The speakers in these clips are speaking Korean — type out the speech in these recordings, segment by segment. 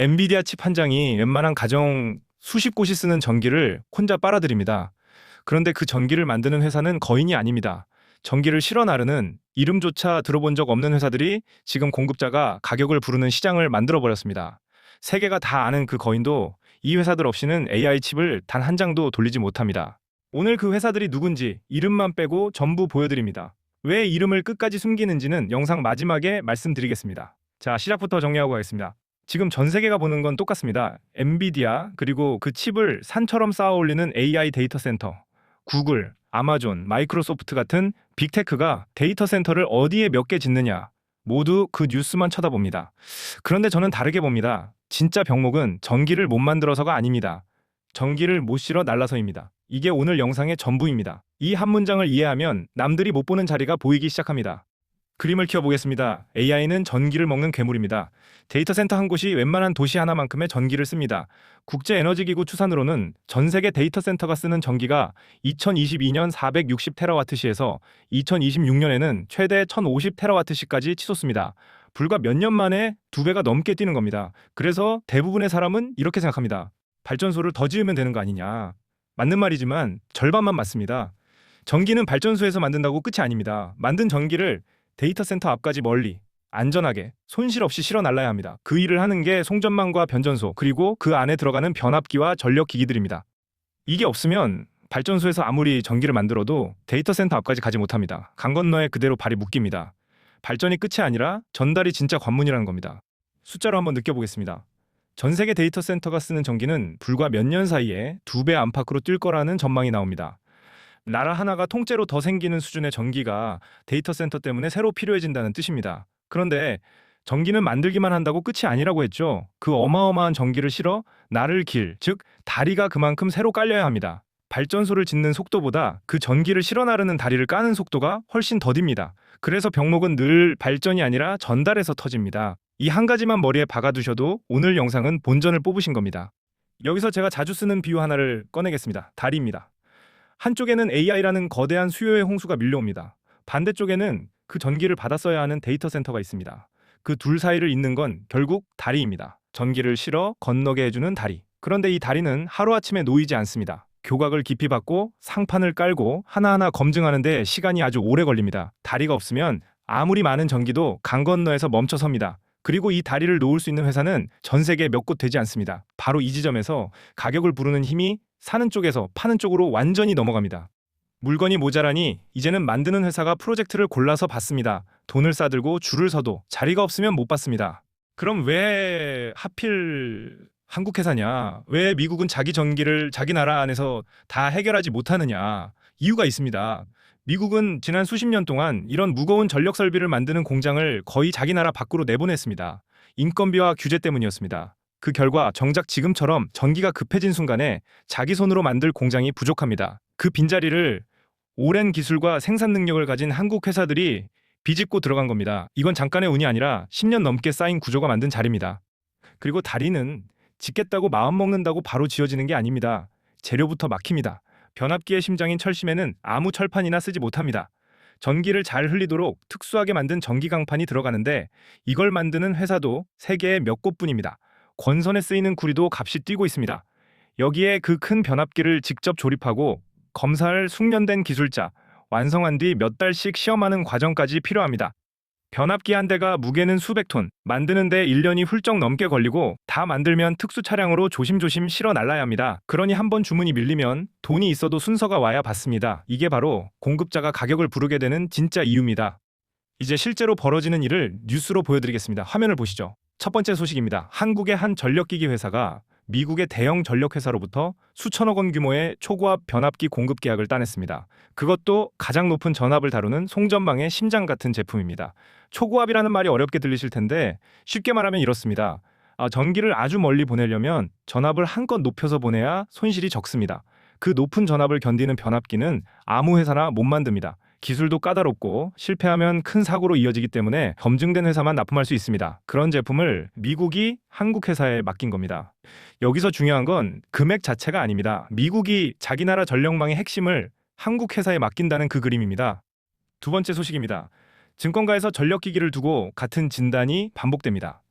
엔비디아 칩 한 장이 웬만한 가정 수십 곳이 쓰는 전기를 혼자 빨아들입니다. 그런데 그 전기를 만드는 회사는 거인이 아닙니다. 전기를 실어 나르는 이름조차 들어본 적 없는 회사들이 지금 공급자가 가격을 부르는 시장을 만들어 버렸습니다. 세계가 다 아는 그 거인도 이 회사들 없이는 AI 칩을 단 한 장도 돌리지 못합니다. 오늘 그 회사들이 누군지 이름만 빼고 전부 보여드립니다. 왜 이름을 끝까지 숨기는지는 영상 마지막에 말씀드리겠습니다. 자, 시작부터 정리하고 가겠습니다. 지금 전 세계가 보는 건 똑같습니다. 엔비디아 그리고 그 칩을 산처럼 쌓아 올리는 AI 데이터 센터, 구글, 아마존, 마이크로소프트 같은 빅테크가 데이터 센터를 어디에 몇 개 짓느냐 모두 그 뉴스만 쳐다봅니다. 그런데 저는 다르게 봅니다. 진짜 병목은 전기를 못 만들어서가 아닙니다. 전기를 못 실어 날라서입니다. 이게 오늘 영상의 전부입니다. 이 한 문장을 이해하면 남들이 못 보는 자리가 보이기 시작합니다. 그림을 키워보겠습니다. AI는 전기를 먹는 괴물입니다. 데이터 센터 한 곳이 웬만한 도시 하나만큼의 전기를 씁니다. 국제에너지기구 추산으로는 전 세계 데이터 센터가 쓰는 전기가 2022년 460테라와트시에서 2026년에는 최대 1050테라와트시까지 치솟습니다. 불과 몇 년 만에 두 배가 넘게 뛰는 겁니다. 그래서 대부분의 사람은 이렇게 생각합니다. 발전소를 더 지으면 되는 거 아니냐. 맞는 말이지만 절반만 맞습니다. 전기는 발전소에서 만든다고 끝이 아닙니다. 만든 전기를 데이터 센터 앞까지 멀리, 안전하게, 손실 없이 실어 날라야 합니다. 그 일을 하는 게 송전망과 변전소, 그리고 그 안에 들어가는 변압기와 전력기기들입니다. 이게 없으면 발전소에서 아무리 전기를 만들어도 데이터 센터 앞까지 가지 못합니다. 강 건너에 그대로 발이 묶입니다. 발전이 끝이 아니라 전달이 진짜 관문이라는 겁니다. 숫자로 한번 느껴보겠습니다. 전 세계 데이터 센터가 쓰는 전기는 불과 몇 년 사이에 2배 안팎으로 뛸 거라는 전망이 나옵니다. 나라 하나가 통째로 더 생기는 수준의 전기가 데이터 센터 때문에 새로 필요해진다는 뜻입니다. 그런데 전기는 만들기만 한다고 끝이 아니라고 했죠. 그 어마어마한 전기를 실어 나를 길, 즉 다리가 그만큼 새로 깔려야 합니다. 발전소를 짓는 속도보다 그 전기를 실어 나르는 다리를 까는 속도가 훨씬 더딥니다. 그래서 병목은 늘 발전이 아니라 전달에서 터집니다. 이 한 가지만 머리에 박아두셔도 오늘 영상은 본전을 뽑으신 겁니다. 여기서 제가 자주 쓰는 비유 하나를 꺼내겠습니다. 다리입니다. 한쪽에는 AI라는 거대한 수요의 홍수가 밀려옵니다. 반대쪽에는 그 전기를 받아 써야 하는 데이터 센터가 있습니다. 그 둘 사이를 잇는 건 결국 다리입니다. 전기를 실어 건너게 해주는 다리. 그런데 이 다리는 하루아침에 놓이지 않습니다. 교각을 깊이 받고 상판을 깔고 하나하나 검증하는데 시간이 아주 오래 걸립니다. 다리가 없으면 아무리 많은 전기도 강 건너에서 멈춰섭니다. 그리고 이 다리를 놓을 수 있는 회사는 전 세계에 몇 곳 되지 않습니다. 바로 이 지점에서 가격을 부르는 힘이 사는 쪽에서 파는 쪽으로 완전히 넘어갑니다. 물건이 모자라니 이제는 만드는 회사가 프로젝트를 골라서 받습니다. 돈을 싸들고 줄을 서도 자리가 없으면 못 받습니다. 그럼 왜 하필 한국 회사냐? 왜 미국은 자기 전기를 자기 나라 안에서 다 해결하지 못하느냐? 이유가 있습니다. 미국은 지난 수십 년 동안 이런 무거운 전력 설비를 만드는 공장을 거의 자기 나라 밖으로 내보냈습니다. 인건비와 규제 때문이었습니다. 그 결과 정작 지금처럼 전기가 급해진 순간에 자기 손으로 만들 공장이 부족합니다. 그 빈자리를 오랜 기술과 생산 능력을 가진 한국 회사들이 비집고 들어간 겁니다. 이건 잠깐의 운이 아니라 10년 넘게 쌓인 구조가 만든 자리입니다. 그리고 다리는 짓겠다고 마음먹는다고 바로 지어지는 게 아닙니다. 재료부터 막힙니다. 변압기의 심장인 철심에는 아무 철판이나 쓰지 못합니다. 전기를 잘 흘리도록 특수하게 만든 전기 강판이 들어가는데 이걸 만드는 회사도 세계에 몇 곳뿐입니다. 권선에 쓰이는 구리도 값이 뛰고 있습니다. 여기에 그 큰 변압기를 직접 조립하고 검사할 숙련된 기술자, 완성한 뒤 몇 달씩 시험하는 과정까지 필요합니다. 변압기 한 대가 무게는 수백 톤, 만드는데 1년이 훌쩍 넘게 걸리고 다 만들면 특수 차량으로 조심조심 실어 날라야 합니다. 그러니 한번 주문이 밀리면 돈이 있어도 순서가 와야 받습니다. 이게 바로 공급자가 가격을 부르게 되는 진짜 이유입니다. 이제 실제로 벌어지는 일을 뉴스로 보여드리겠습니다. 화면을 보시죠. 첫 번째 소식입니다. 한국의 한 전력기기 회사가 미국의 대형 전력회사로부터 수천억 원 규모의 초고압 변압기 공급 계약을 따냈습니다. 그것도 가장 높은 전압을 다루는 송전망의 심장 같은 제품입니다. 초고압이라는 말이 어렵게 들리실 텐데 쉽게 말하면 이렇습니다. 전기를 아주 멀리 보내려면 전압을 한껏 높여서 보내야 손실이 적습니다. 그 높은 전압을 견디는 변압기는 아무 회사나 못 만듭니다. 기술도 까다롭고 실패하면 큰 사고로 이어지기 때문에 검증된 회사만 납품할 수 있습니다. 그런 제품을 미국이 한국 회사에 맡긴 겁니다. 여기서 중요한 건 금액 자체가 아닙니다. 미국이 자기 나라 전력망의 핵심을 한국 회사에 맡긴다는 그 그림입니다. 두 번째 소식입니다. 증권가에서 전력기기를 두고 같은 진단이 반복됩니다.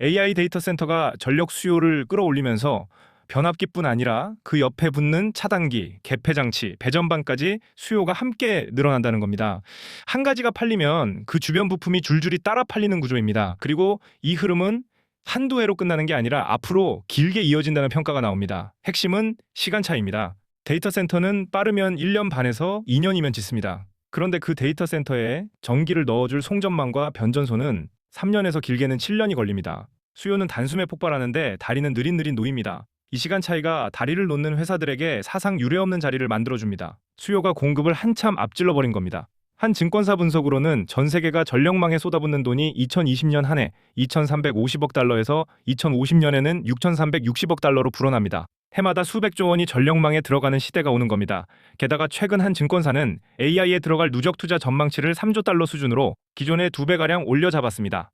AI 데이터 센터가 전력 수요를 끌어올리면서 변압기뿐 아니라 그 옆에 붙는 차단기, 개폐 장치, 배전반까지 수요가 함께 늘어난다는 겁니다. 한 가지가 팔리면 그 주변 부품이 줄줄이 따라 팔리는 구조입니다. 그리고 이 흐름은 한두 해로 끝나는 게 아니라 앞으로 길게 이어진다는 평가가 나옵니다. 핵심은 시간차입니다. 데이터 센터는 빠르면 1년 반에서 2년이면 짓습니다. 그런데 그 데이터 센터에 전기를 넣어줄 송전망과 변전소는 3년에서 길게는 7년이 걸립니다. 수요는 단숨에 폭발하는데 다리는 느릿느릿 놓입니다. 이 시간 차이가 다리를 놓는 회사들에게 사상 유례없는 자리를 만들어줍니다. 수요가 공급을 한참 앞질러 버린 겁니다. 한 증권사 분석으로는 전 세계가 전력망에 쏟아붓는 돈이 2020년 한 해 2,350억 달러에서 2050년에는 6,360억 달러로 불어납니다. 해마다 수백조 원이 전력망에 들어가는 시대가 오는 겁니다. 게다가 최근 한 증권사는 AI에 들어갈 누적 투자 전망치를 3조 달러 수준으로 기존의 2배가량 올려잡았습니다.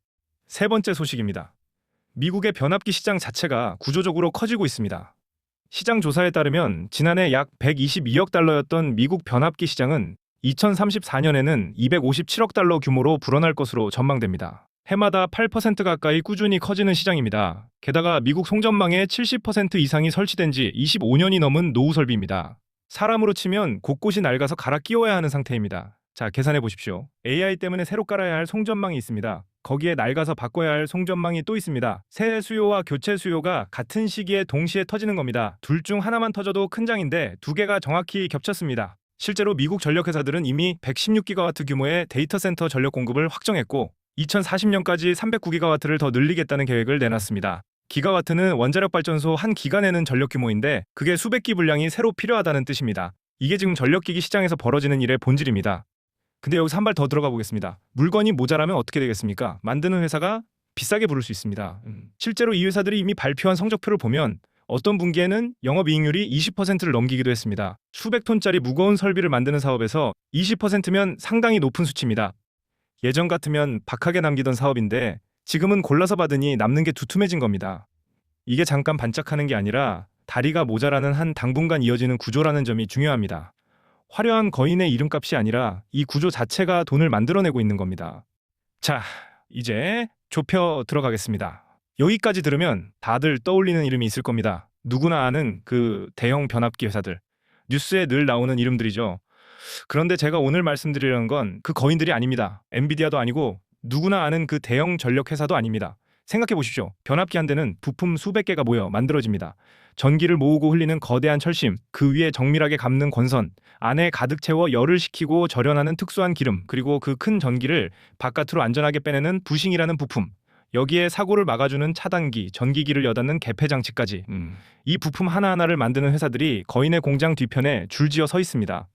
세 번째 소식입니다. 미국의 변압기 시장 자체가 구조적으로 커지고 있습니다. 시장 조사에 따르면 지난해 약 122억 달러였던 미국 변압기 시장은 2034년에는 257억 달러 규모로 불어날 것으로 전망됩니다. 해마다 8% 가까이 꾸준히 커지는 시장입니다. 게다가 미국 송전망의 70% 이상이 설치된 지 25년이 넘은 노후 설비입니다. 사람으로 치면 곳곳이 낡아서 갈아 끼워야 하는 상태입니다. 자, 계산해 보십시오. AI 때문에 새로 깔아야 할 송전망이 있습니다. 거기에 낡아서 바꿔야 할 송전망이 또 있습니다. 새 수요와 교체 수요가 같은 시기에 동시에 터지는 겁니다. 둘 중 하나만 터져도 큰 장인데 두 개가 정확히 겹쳤습니다. 실제로 미국 전력회사들은 이미 116기가와트 규모의 데이터 센터 전력 공급을 확정했고 2040년까지 309기가와트를 더 늘리겠다는 계획을 내놨습니다. 기가와트는 원자력 발전소 한 기가 내는 전력 규모인데 그게 수백 기 분량이 새로 필요하다는 뜻입니다. 이게 지금 전력기기 시장에서 벌어지는 일의 본질입니다. 근데 여기서 한 발 더 들어가 보겠습니다. 물건이 모자라면 어떻게 되겠습니까? 만드는 회사가 비싸게 부를 수 있습니다. 실제로 이 회사들이 이미 발표한 성적표를 보면 어떤 분기에는 영업이익률이 20%를 넘기기도 했습니다. 수백 톤짜리 무거운 설비를 만드는 사업에서 20%면 상당히 높은 수치입니다. 예전 같으면 박하게 남기던 사업인데 지금은 골라서 받으니 남는 게 두툼해진 겁니다. 이게 잠깐 반짝하는 게 아니라 다리가 모자라는 한 당분간 이어지는 구조라는 점이 중요합니다. 화려한 거인의 이름값이 아니라 이 구조 자체가 돈을 만들어내고 있는 겁니다. 자, 이제 좁혀 들어가겠습니다. 여기까지 들으면 다들 떠올리는 이름이 있을 겁니다. 누구나 아는 그 대형 변압기 회사들. 뉴스에 늘 나오는 이름들이죠. 그런데 제가 오늘 말씀드리려는 건 그 거인들이 아닙니다. 엔비디아도 아니고 누구나 아는 그 대형 전력 회사도 아닙니다. 생각해 보십시오. 변압기 한 대는 부품 수백 개가 모여 만들어집니다. 전기를 모으고 흘리는 거대한 철심, 그 위에 정밀하게 감는 권선, 안에 가득 채워 열을 식히고 절연하는 특수한 기름, 그리고 그 큰 전기를 바깥으로 안전하게 빼내는 부싱이라는 부품, 여기에 사고를 막아주는 차단기, 전기기를 여닫는 개폐 장치까지. 이 부품 하나하나를 만드는 회사들이 거인의 공장 뒤편에 줄지어 서 있습니다.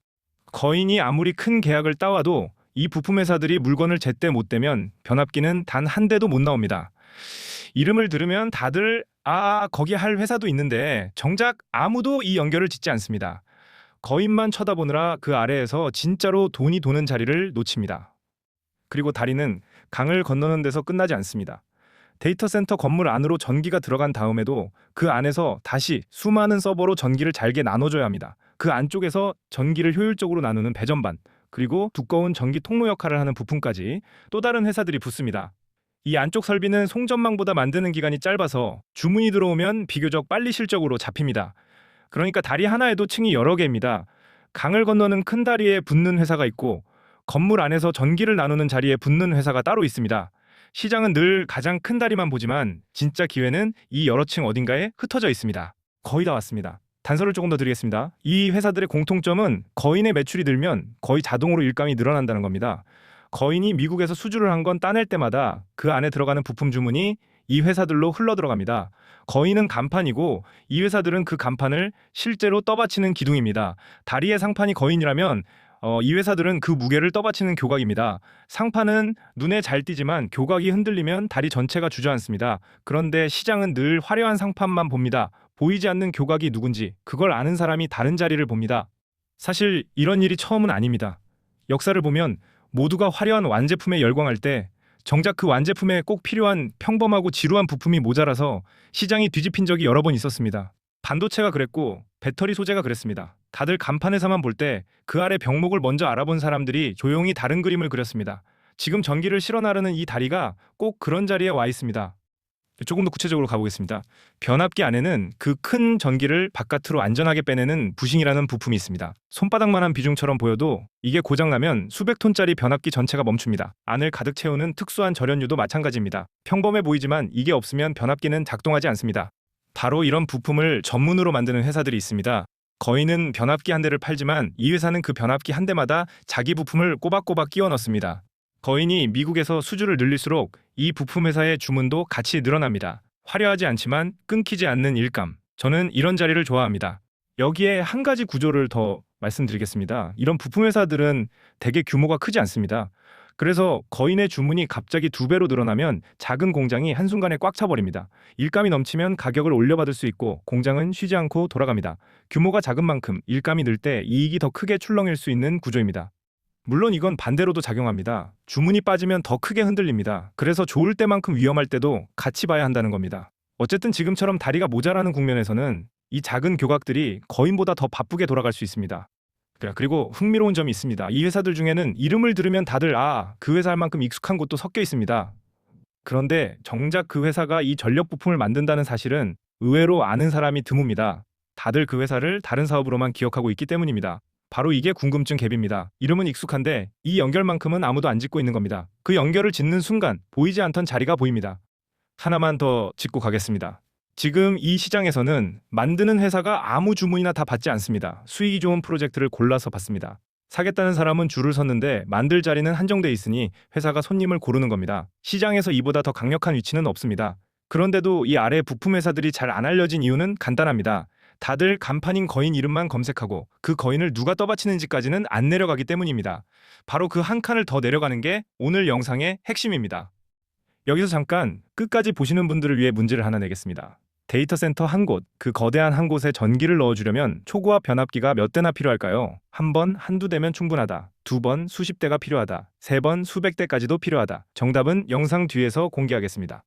거인이 아무리 큰 계약을 따와도 이 부품 회사들이 물건을 제때 못 대면 변압기는 단 한 대도 못 나옵니다. 이름을 들으면 다들 거기 할 회사도 있는데 정작 아무도 이 연결을 짓지 않습니다. 거인만 쳐다보느라 그 아래에서 진짜로 돈이 도는 자리를 놓칩니다. 그리고 다리는 강을 건너는 데서 끝나지 않습니다. 데이터 센터 건물 안으로 전기가 들어간 다음에도 그 안에서 다시 수많은 서버로 전기를 잘게 나눠줘야 합니다. 그 안쪽에서 전기를 효율적으로 나누는 배전반, 그리고 두꺼운 전기 통로 역할을 하는 부품까지 또 다른 회사들이 붙습니다. 이 안쪽 설비는 송전망보다 만드는 기간이 짧아서 주문이 들어오면 비교적 빨리 실적으로 잡힙니다. 그러니까 다리 하나에도 층이 여러 개입니다. 강을 건너는 큰 다리에 붙는 회사가 있고 건물 안에서 전기를 나누는 자리에 붙는 회사가 따로 있습니다. 시장은 늘 가장 큰 다리만 보지만 진짜 기회는 이 여러 층 어딘가에 흩어져 있습니다. 거의 다 왔습니다. 단서를 조금 더 드리겠습니다. 이 회사들의 공통점은 거인의 매출이 늘면 거의 자동으로 일감이 늘어난다는 겁니다. 거인이 미국에서 수주를 한 건 따낼 때마다 그 안에 들어가는 부품 주문이 이 회사들로 흘러 들어갑니다. 거인은 간판이고 이 회사들은 그 간판을 실제로 떠받치는 기둥입니다. 다리의 상판이 거인이라면 이 회사들은 그 무게를 떠받치는 교각입니다. 상판은 눈에 잘 띄지만 교각이 흔들리면 다리 전체가 주저앉습니다. 그런데 시장은 늘 화려한 상판만 봅니다. 보이지 않는 교각이 누군지 그걸 아는 사람이 다른 자리를 봅니다. 사실 이런 일이 처음은 아닙니다. 역사를 보면 모두가 화려한 완제품에 열광할 때 정작 그 완제품에 꼭 필요한 평범하고 지루한 부품이 모자라서 시장이 뒤집힌 적이 여러 번 있었습니다. 반도체가 그랬고 배터리 소재가 그랬습니다. 다들 간판에서만 볼 때 그 아래 병목을 먼저 알아본 사람들이 조용히 다른 그림을 그렸습니다. 지금 전기를 실어 나르는 이 다리가 꼭 그런 자리에 와 있습니다. 조금 더 구체적으로 가보겠습니다. 변압기 안에는 그 큰 전기를 바깥으로 안전하게 빼내는 부싱이라는 부품이 있습니다. 손바닥만한 비중처럼 보여도 이게 고장나면 수백 톤짜리 변압기 전체가 멈춥니다. 안을 가득 채우는 특수한 절연유도 마찬가지입니다. 평범해 보이지만 이게 없으면 변압기는 작동하지 않습니다. 바로 이런 부품을 전문으로 만드는 회사들이 있습니다. 거인은 변압기 한 대를 팔지만 이 회사는 그 변압기 한 대마다 자기 부품을 꼬박꼬박 끼워 넣습니다. 거인이 미국에서 수주를 늘릴수록 이 부품 회사의 주문도 같이 늘어납니다. 화려하지 않지만 끊기지 않는 일감. 저는 이런 자리를 좋아합니다. 여기에 한 가지 구조를 더 말씀드리겠습니다. 이런 부품 회사들은 대개 규모가 크지 않습니다. 그래서 거인의 주문이 갑자기 2배로 늘어나면 작은 공장이 한순간에 꽉 차버립니다. 일감이 넘치면 가격을 올려받을 수 있고 공장은 쉬지 않고 돌아갑니다. 규모가 작은 만큼 일감이 늘 때 이익이 더 크게 출렁일 수 있는 구조입니다. 물론 이건 반대로도 작용합니다. 주문이 빠지면 더 크게 흔들립니다. 그래서 좋을 때만큼 위험할 때도 같이 봐야 한다는 겁니다. 어쨌든 지금처럼 다리가 모자라는 국면에서는 이 작은 교각들이 거인보다 더 바쁘게 돌아갈 수 있습니다. 그리고 흥미로운 점이 있습니다. 이 회사들 중에는 이름을 들으면 다들 그 회사 할 만큼 익숙한 곳도 섞여 있습니다. 그런데 정작 그 회사가 이 전력 부품을 만든다는 사실은 의외로 아는 사람이 드뭅니다. 다들 그 회사를 다른 사업으로만 기억하고 있기 때문입니다. 바로 이게 궁금증 갭입니다. 이름은 익숙한데 이 연결만큼은 아무도 안 짓고 있는 겁니다. 그 연결을 짓는 순간 보이지 않던 자리가 보입니다. 하나만 더 짚고 가겠습니다. 지금 이 시장에서는 만드는 회사가 아무 주문이나 다 받지 않습니다. 수익이 좋은 프로젝트를 골라서 받습니다. 사겠다는 사람은 줄을 섰는데 만들 자리는 한정돼 있으니 회사가 손님을 고르는 겁니다. 시장에서 이보다 더 강력한 위치는 없습니다. 그런데도 이 아래 부품 회사들이 잘 안 알려진 이유는 간단합니다. 다들 간판인 거인 이름만 검색하고 그 거인을 누가 떠받치는지까지는 안 내려가기 때문입니다. 바로 그 한 칸을 더 내려가는 게 오늘 영상의 핵심입니다. 여기서 잠깐 끝까지 보시는 분들을 위해 문제를 하나 내겠습니다. 데이터 센터 한 곳, 그 거대한 한 곳에 전기를 넣어주려면 초고압 변압기가 몇 대나 필요할까요? 한 번, 한두 대면 충분하다. 2번, 수십 대가 필요하다. 3번, 수백 대까지도 필요하다. 정답은 영상 뒤에서 공개하겠습니다.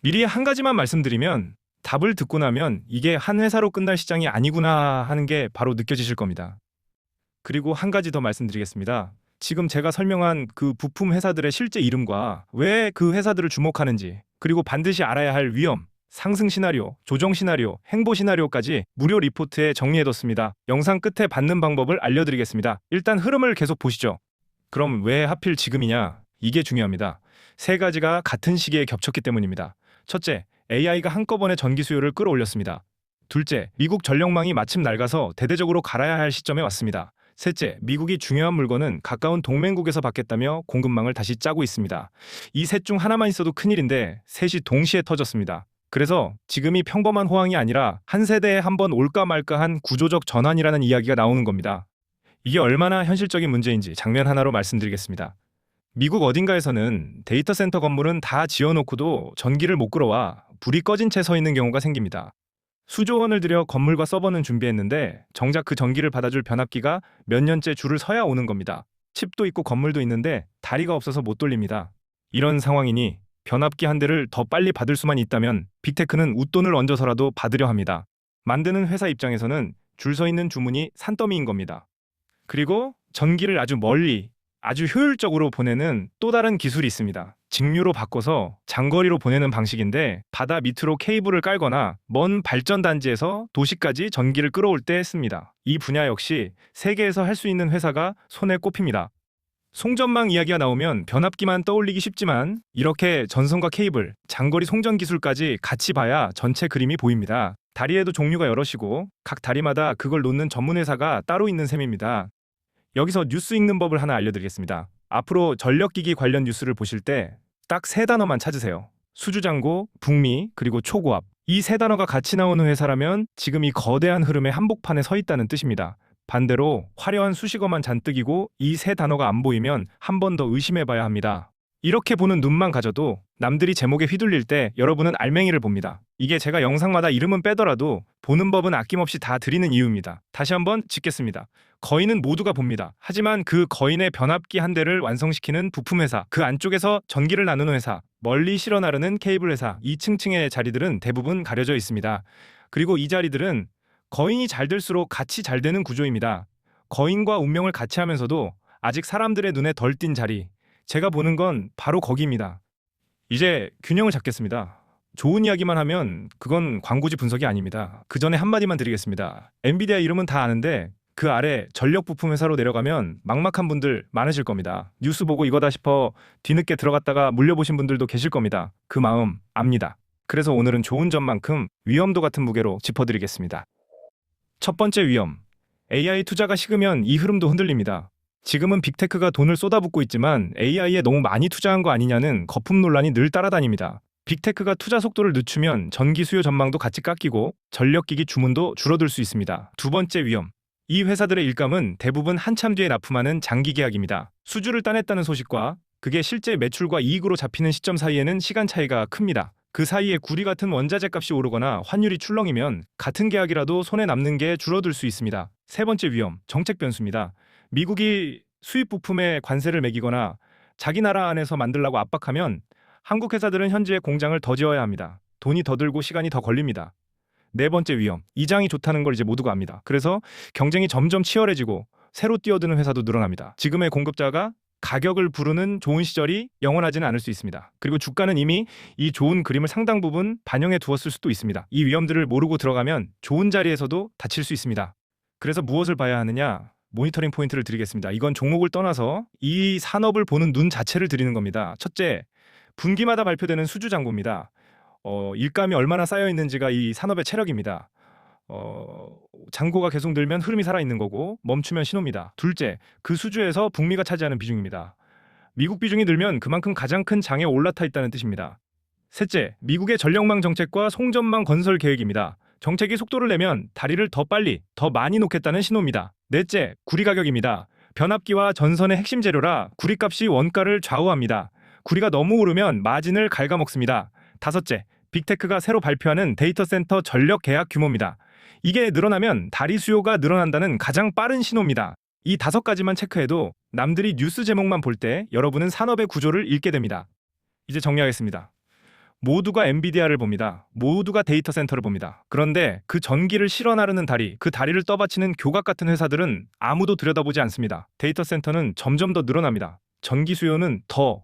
미리 한 가지만 말씀드리면 답을 듣고 나면 이게 한 회사로 끝날 시장이 아니구나 하는 게 바로 느껴지실 겁니다. 그리고 한 가지 더 말씀드리겠습니다. 지금 제가 설명한 그 부품 회사들의 실제 이름과 왜 그 회사들을 주목하는지, 그리고 반드시 알아야 할 위험, 상승 시나리오, 조정 시나리오, 행보 시나리오까지 무료 리포트에 정리해뒀습니다. 영상 끝에 받는 방법을 알려드리겠습니다. 일단 흐름을 계속 보시죠. 그럼 왜 하필 지금이냐? 이게 중요합니다. 3가지가 같은 시기에 겹쳤기 때문입니다. 첫째, AI가 한꺼번에 전기 수요를 끌어올렸습니다. 둘째, 미국 전력망이 마침 낡아서 대대적으로 갈아야 할 시점에 왔습니다. 셋째, 미국이 중요한 물건은 가까운 동맹국에서 받겠다며 공급망을 다시 짜고 있습니다. 이 셋 중 하나만 있어도 큰일인데 셋이 동시에 터졌습니다. 그래서 지금이 평범한 호황이 아니라 한 세대에 한 번 올까 말까 한 구조적 전환이라는 이야기가 나오는 겁니다. 이게 얼마나 현실적인 문제인지 장면 하나로 말씀드리겠습니다. 미국 어딘가에서는 데이터 센터 건물은 다 지어놓고도 전기를 못 끌어와 불이 꺼진 채 서 있는 경우가 생깁니다. 수조 원을 들여 건물과 서버는 준비했는데 정작 그 전기를 받아줄 변압기가 몇 년째 줄을 서야 오는 겁니다. 칩도 있고 건물도 있는데 다리가 없어서 못 돌립니다. 이런 상황이니 변압기 한 대를 더 빨리 받을 수만 있다면 빅테크는 웃돈을 얹어서라도 받으려 합니다. 만드는 회사 입장에서는 줄 서 있는 주문이 산더미인 겁니다. 그리고 전기를 아주 멀리, 아주 효율적으로 보내는 또 다른 기술이 있습니다. 직류로 바꿔서 장거리로 보내는 방식인데 바다 밑으로 케이블을 깔거나 먼 발전단지에서 도시까지 전기를 끌어올 때 씁니다. 이 분야 역시 세계에서 할 수 있는 회사가 손에 꼽힙니다. 송전망 이야기가 나오면 변압기만 떠올리기 쉽지만 이렇게 전선과 케이블, 장거리 송전 기술까지 같이 봐야 전체 그림이 보입니다. 다리에도 종류가 여럿이고 각 다리마다 그걸 놓는 전문 회사가 따로 있는 셈입니다. 여기서 뉴스 읽는 법을 하나 알려드리겠습니다. 앞으로 전력기기 관련 뉴스를 보실 때 딱 3단어만 찾으세요. 수주장고, 북미, 그리고 초고압. 이 3단어가 같이 나오는 회사라면 지금 이 거대한 흐름의 한복판에 서 있다는 뜻입니다. 반대로 화려한 수식어만 잔뜩이고 이 3단어가 안 보이면 한 번 더 의심해봐야 합니다. 이렇게 보는 눈만 가져도 남들이 제목에 휘둘릴 때 여러분은 알맹이를 봅니다. 이게 제가 영상마다 이름은 빼더라도 보는 법은 아낌없이 다 드리는 이유입니다. 다시 한번 짚겠습니다. 거인은 모두가 봅니다. 하지만 그 거인의 변압기 한 대를 완성시키는 부품 회사, 그 안쪽에서 전기를 나누는 회사, 멀리 실어 나르는 케이블 회사, 이 층층의 자리들은 대부분 가려져 있습니다. 그리고 이 자리들은 거인이 잘 될수록 같이 잘 되는 구조입니다. 거인과 운명을 같이 하면서도 아직 사람들의 눈에 덜 띈 자리, 제가 보는 건 바로 거기입니다. 이제 균형을 잡겠습니다. 좋은 이야기만 하면 그건 광고지 분석이 아닙니다. 그 전에 한마디만 드리겠습니다. 엔비디아 이름은 다 아는데 그 아래 전력 부품 회사로 내려가면 막막한 분들 많으실 겁니다. 뉴스 보고 이거다 싶어 뒤늦게 들어갔다가 물려보신 분들도 계실 겁니다. 그 마음 압니다. 그래서 오늘은 좋은 점만큼 위험도 같은 무게로 짚어드리겠습니다. 첫 번째 위험. AI 투자가 식으면 이 흐름도 흔들립니다. 지금은 빅테크가 돈을 쏟아붓고 있지만 AI에 너무 많이 투자한 거 아니냐는 거품 논란이 늘 따라다닙니다. 빅테크가 투자 속도를 늦추면 전기 수요 전망도 같이 깎이고 전력기기 주문도 줄어들 수 있습니다. 두 번째 위험. 이 회사들의 일감은 대부분 한참 뒤에 납품하는 장기 계약입니다. 수주를 따냈다는 소식과 그게 실제 매출과 이익으로 잡히는 시점 사이에는 시간 차이가 큽니다. 그 사이에 구리 같은 원자재 값이 오르거나 환율이 출렁이면 같은 계약이라도 손에 남는 게 줄어들 수 있습니다. 세 번째 위험, 정책 변수입니다. 미국이 수입 부품에 관세를 매기거나 자기 나라 안에서 만들라고 압박하면 한국 회사들은 현지에 공장을 더 지어야 합니다. 돈이 더 들고 시간이 더 걸립니다. 네 번째 위험, 이장이 좋다는 걸 이제 모두가 압니다. 그래서 경쟁이 점점 치열해지고 새로 뛰어드는 회사도 늘어납니다. 지금의 공급자가 가격을 부르는 좋은 시절이 영원하지는 않을 수 있습니다. 그리고 주가는 이미 이 좋은 그림을 상당 부분 반영해 두었을 수도 있습니다. 이 위험들을 모르고 들어가면 좋은 자리에서도 다칠 수 있습니다. 그래서 무엇을 봐야 하느냐? 모니터링 포인트를 드리겠습니다. 이건 종목을 떠나서 이 산업을 보는 눈 자체를 드리는 겁니다. 첫째, 분기마다 발표되는 수주 잔고입니다. 일감이 얼마나 쌓여 있는지가 이 산업의 체력입니다. 잔고가 계속 늘면 흐름이 살아있는 거고 멈추면 신호입니다. 둘째, 그 수주에서 북미가 차지하는 비중입니다. 미국 비중이 늘면 그만큼 가장 큰 장에 올라타 있다는 뜻입니다. 셋째, 미국의 전력망 정책과 송전망 건설 계획입니다. 정책이 속도를 내면 다리를 더 빨리, 더 많이 놓겠다는 신호입니다. 넷째, 구리 가격입니다. 변압기와 전선의 핵심 재료라 구리값이 원가를 좌우합니다. 구리가 너무 오르면 마진을 갉아먹습니다. 다섯째, 빅테크가 새로 발표하는 데이터 센터 전력 계약 규모입니다. 이게 늘어나면 다리 수요가 늘어난다는 가장 빠른 신호입니다. 이 5가지만 체크해도 남들이 뉴스 제목만 볼 때 여러분은 산업의 구조를 읽게 됩니다. 이제 정리하겠습니다. 모두가 엔비디아를 봅니다. 모두가 데이터 센터를 봅니다. 그런데 그 전기를 실어 나르는 다리, 그 다리를 떠받치는 교각 같은 회사들은 아무도 들여다보지 않습니다. 데이터 센터는 점점 더 늘어납니다. 전기 수요는 더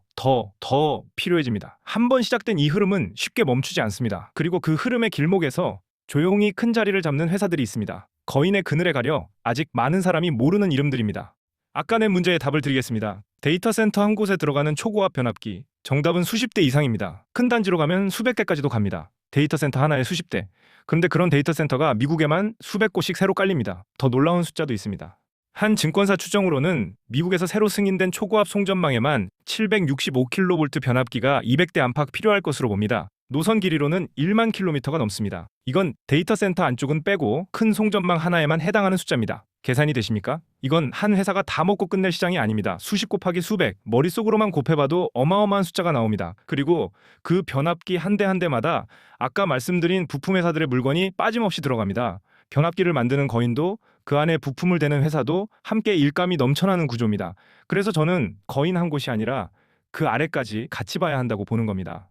필요해집니다. 한 번 시작된 이 흐름은 쉽게 멈추지 않습니다. 그리고 그 흐름의 길목에서 조용히 큰 자리를 잡는 회사들이 있습니다. 거인의 그늘에 가려 아직 많은 사람이 모르는 이름들입니다. 아까 낸 문제의 답을 드리겠습니다. 데이터 센터 한 곳에 들어가는 초고압 변압기. 정답은 수십 대 이상입니다. 큰 단지로 가면 수백 개까지도 갑니다. 데이터 센터 하나에 수십 대. 그런데 그런 데이터 센터가 미국에만 수백 곳씩 새로 깔립니다. 더 놀라운 숫자도 있습니다. 한 증권사 추정으로는 미국에서 새로 승인된 초고압 송전망에만 765kV 변압기가 200대 안팎 필요할 것으로 봅니다. 노선 길이로는 1만 킬로미터가 넘습니다. 이건 데이터 센터 안쪽은 빼고 큰 송전망 하나에만 해당하는 숫자입니다. 계산이 되십니까? 이건 한 회사가 다 먹고 끝낼 시장이 아닙니다. 수십 곱하기 수백, 머릿속으로만 곱해봐도 어마어마한 숫자가 나옵니다. 그리고 그 변압기 한 대 한 대마다 아까 말씀드린 부품 회사들의 물건이 빠짐없이 들어갑니다. 변압기를 만드는 거인도 그 안에 부품을 대는 회사도 함께 일감이 넘쳐나는 구조입니다. 그래서 저는 거인 한 곳이 아니라 그 아래까지 같이 봐야 한다고 보는 겁니다.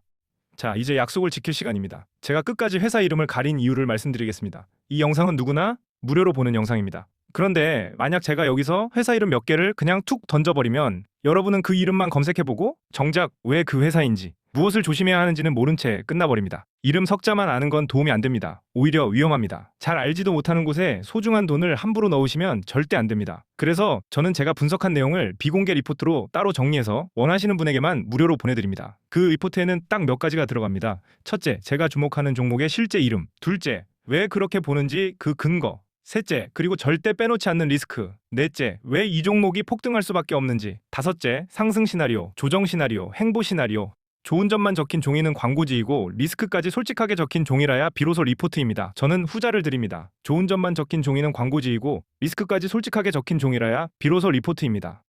자, 이제 약속을 지킬 시간입니다. 제가 끝까지 회사 이름을 가린 이유를 말씀드리겠습니다. 이 영상은 누구나 무료로 보는 영상입니다. 그런데 만약 제가 여기서 회사 이름 몇 개를 그냥 툭 던져버리면 여러분은 그 이름만 검색해보고 정작 왜 그 회사인지 무엇을 조심해야 하는지는 모른 채 끝나버립니다. 이름 석자만 아는 건 도움이 안 됩니다. 오히려 위험합니다. 잘 알지도 못하는 곳에 소중한 돈을 함부로 넣으시면 절대 안 됩니다. 그래서 저는 제가 분석한 내용을 비공개 리포트로 따로 정리해서 원하시는 분에게만 무료로 보내드립니다. 그 리포트에는 딱 몇 가지가 들어갑니다. 첫째, 제가 주목하는 종목의 실제 이름. 둘째, 왜 그렇게 보는지 그 근거. 셋째, 그리고 절대 빼놓지 않는 리스크. 넷째, 왜 이 종목이 폭등할 수밖에 없는지. 다섯째, 상승 시나리오, 조정 시나리오, 행보 시나리오. 좋은 점만 적힌 종이는 광고지이고 리스크까지 솔직하게 적힌 종이라야 비로소 리포트입니다. 저는 후자를 드립니다. 좋은 점만 적힌 종이는 광고지이고 리스크까지 솔직하게 적힌 종이라야 비로소 리포트입니다.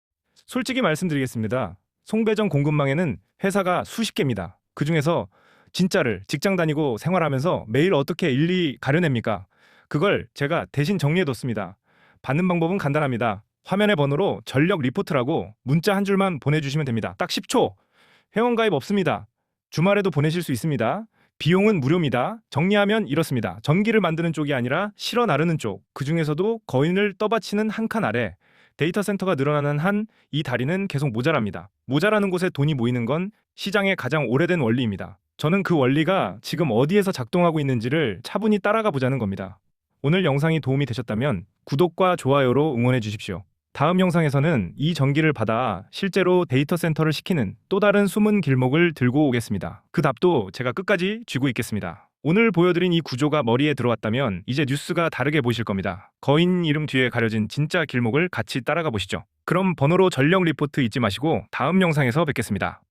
솔직히 말씀드리겠습니다. 송배전 공급망에는 회사가 수십 개입니다. 그중에서 진짜를 직장 다니고 생활하면서 매일 어떻게 일일이 가려냅니까? 그걸 제가 대신 정리해뒀습니다. 받는 방법은 간단합니다. 화면의 번호로 전력 리포트라고 문자 한 줄만 보내주시면 됩니다. 딱 10초. 회원가입 없습니다. 주말에도 보내실 수 있습니다. 비용은 무료입니다. 정리하면 이렇습니다. 전기를 만드는 쪽이 아니라 실어 나르는 쪽. 그 중에서도 거인을 떠받치는 한 칸 아래 데이터 센터가 늘어나는 한 이 다리는 계속 모자랍니다. 모자라는 곳에 돈이 모이는 건 시장의 가장 오래된 원리입니다. 저는 그 원리가 지금 어디에서 작동하고 있는지를 차분히 따라가 보자는 겁니다. 오늘 영상이 도움이 되셨다면 구독과 좋아요로 응원해 주십시오. 다음 영상에서는 이 전기를 받아 실제로 데이터 센터를 시키는 또 다른 숨은 길목을 들고 오겠습니다. 그 답도 제가 끝까지 쥐고 있겠습니다. 오늘 보여드린 이 구조가 머리에 들어왔다면 이제 뉴스가 다르게 보이실 겁니다. 거인 이름 뒤에 가려진 진짜 길목을 같이 따라가 보시죠. 그럼 번호로 전력 리포트 잊지 마시고 다음 영상에서 뵙겠습니다.